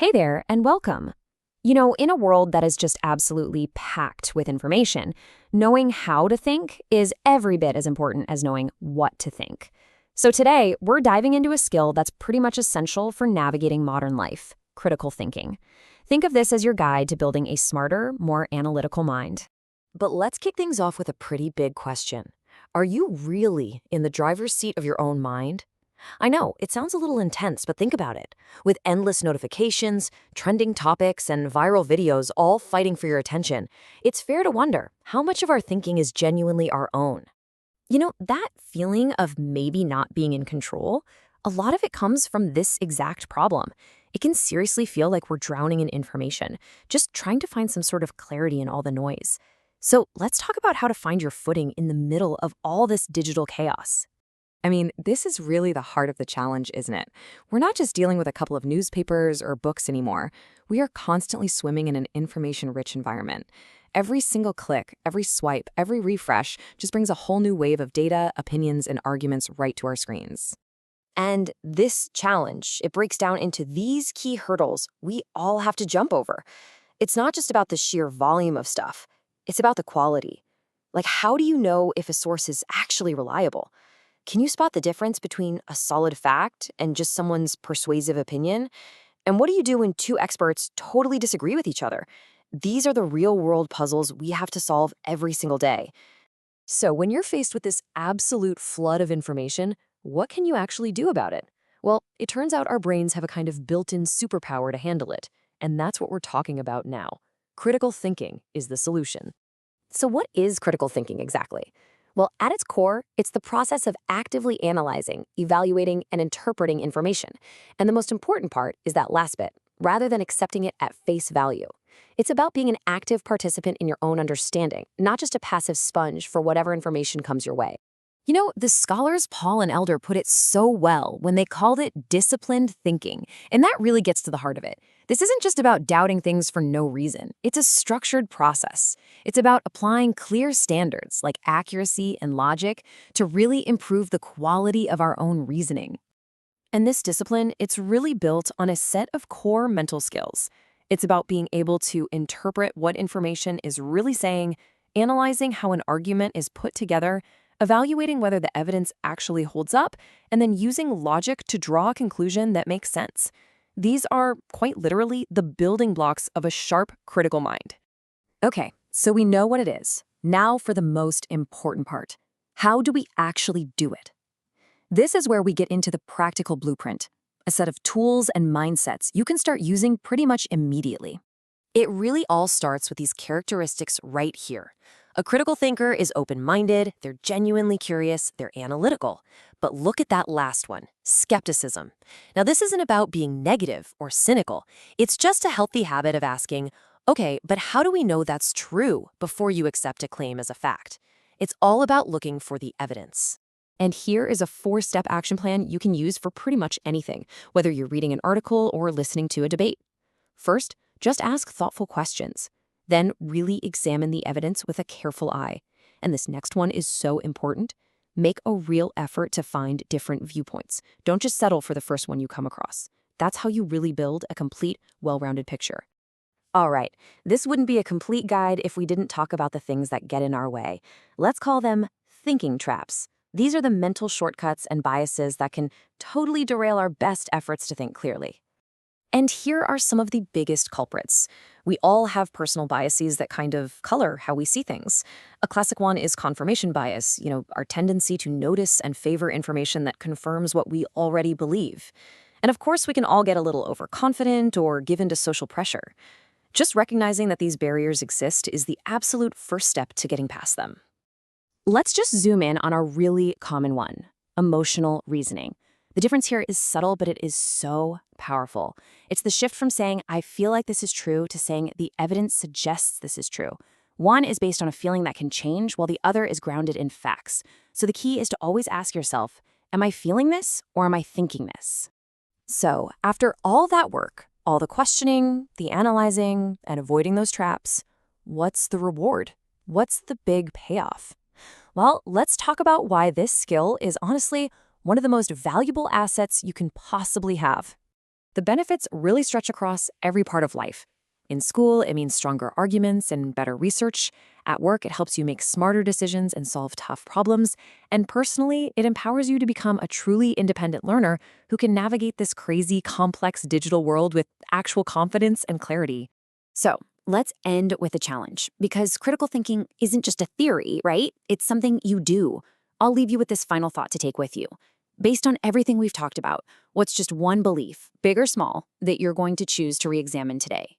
Hey there, and welcome. In a world that is just absolutely packed with information, knowing how to think is every bit as important as knowing what to think. So today, we're diving into a skill that's pretty much essential for navigating modern life: critical thinking. Think of this as your guide to building a smarter, more analytical mind. But let's kick things off with a pretty big question. Are you really in the driver's seat of your own mind? I know, it sounds a little intense, but think about it. With endless notifications, trending topics, and viral videos all fighting for your attention, it's fair to wonder how much of our thinking is genuinely our own. That feeling of maybe not being in control, a lot of it comes from this exact problem. It can seriously feel like we're drowning in information, just trying to find some sort of clarity in all the noise. So let's talk about how to find your footing in the middle of all this digital chaos. This is really the heart of the challenge, isn't it? We're not just dealing with a couple of newspapers or books anymore. We are constantly swimming in an information-rich environment. Every single click, every swipe, every refresh just brings a whole new wave of data, opinions, and arguments right to our screens. And this challenge, it breaks down into these key hurdles we all have to jump over. It's not just about the sheer volume of stuff. It's about the quality. Like, how do you know if a source is actually reliable? Can you spot the difference between a solid fact and just someone's persuasive opinion? And what do you do when two experts totally disagree with each other? These are the real-world puzzles we have to solve every single day. So when you're faced with this absolute flood of information, what can you actually do about it? Well, it turns out our brains have a kind of built-in superpower to handle it, and that's what we're talking about now. Critical thinking is the solution. So what is critical thinking exactly? Well, at its core, it's the process of actively analyzing, evaluating, and interpreting information. And the most important part is that last bit, rather than accepting it at face value. It's about being an active participant in your own understanding, not just a passive sponge for whatever information comes your way. The scholars Paul and Elder put it so well when they called it disciplined thinking, and that really gets to the heart of it. This isn't just about doubting things for no reason. It's a structured process. It's about applying clear standards like accuracy and logic to really improve the quality of our own reasoning. And this discipline, it's really built on a set of core mental skills. It's about being able to interpret what information is really saying, analyzing how an argument is put together, evaluating whether the evidence actually holds up, and then using logic to draw a conclusion that makes sense. These are, quite literally, the building blocks of a sharp, critical mind. Okay, so we know what it is. Now for the most important part. How do we actually do it? This is where we get into the practical blueprint, a set of tools and mindsets you can start using pretty much immediately. It really all starts with these characteristics right here. A critical thinker is open-minded, they're genuinely curious, they're analytical. But look at that last one, skepticism. Now, this isn't about being negative or cynical. It's just a healthy habit of asking, okay, but how do we know that's true before you accept a claim as a fact? It's all about looking for the evidence. And here is a 4-step action plan you can use for pretty much anything, whether you're reading an article or listening to a debate. First, just ask thoughtful questions. Then really examine the evidence with a careful eye. And this next one is so important. Make a real effort to find different viewpoints. Don't just settle for the first one you come across. That's how you really build a complete, well-rounded picture. All right, this wouldn't be a complete guide if we didn't talk about the things that get in our way. Let's call them thinking traps. These are the mental shortcuts and biases that can totally derail our best efforts to think clearly. And here are some of the biggest culprits. We all have personal biases that kind of color how we see things. A classic one is confirmation bias, our tendency to notice and favor information that confirms what we already believe. And of course, we can all get a little overconfident or give in to social pressure. Just recognizing that these barriers exist is the absolute first step to getting past them. Let's just zoom in on a really common one: emotional reasoning. The difference here is subtle, but it is so powerful. It's the shift from saying, I feel like this is true, to saying, the evidence suggests this is true. One is based on a feeling that can change, while the other is grounded in facts. So the key is to always ask yourself, am I feeling this or am I thinking this? So after all that work, all the questioning, the analyzing, and avoiding those traps, what's the reward? What's the big payoff? Well, let's talk about why this skill is honestly one of the most valuable assets you can possibly have. The benefits really stretch across every part of life. In school, it means stronger arguments and better research. At work, it helps you make smarter decisions and solve tough problems. And personally, it empowers you to become a truly independent learner who can navigate this crazy, complex digital world with actual confidence and clarity. So, let's end with a challenge, because critical thinking isn't just a theory, right? It's something you do. I'll leave you with this final thought to take with you. Based on everything we've talked about, what's just one belief, big or small, that you're going to choose to re-examine today?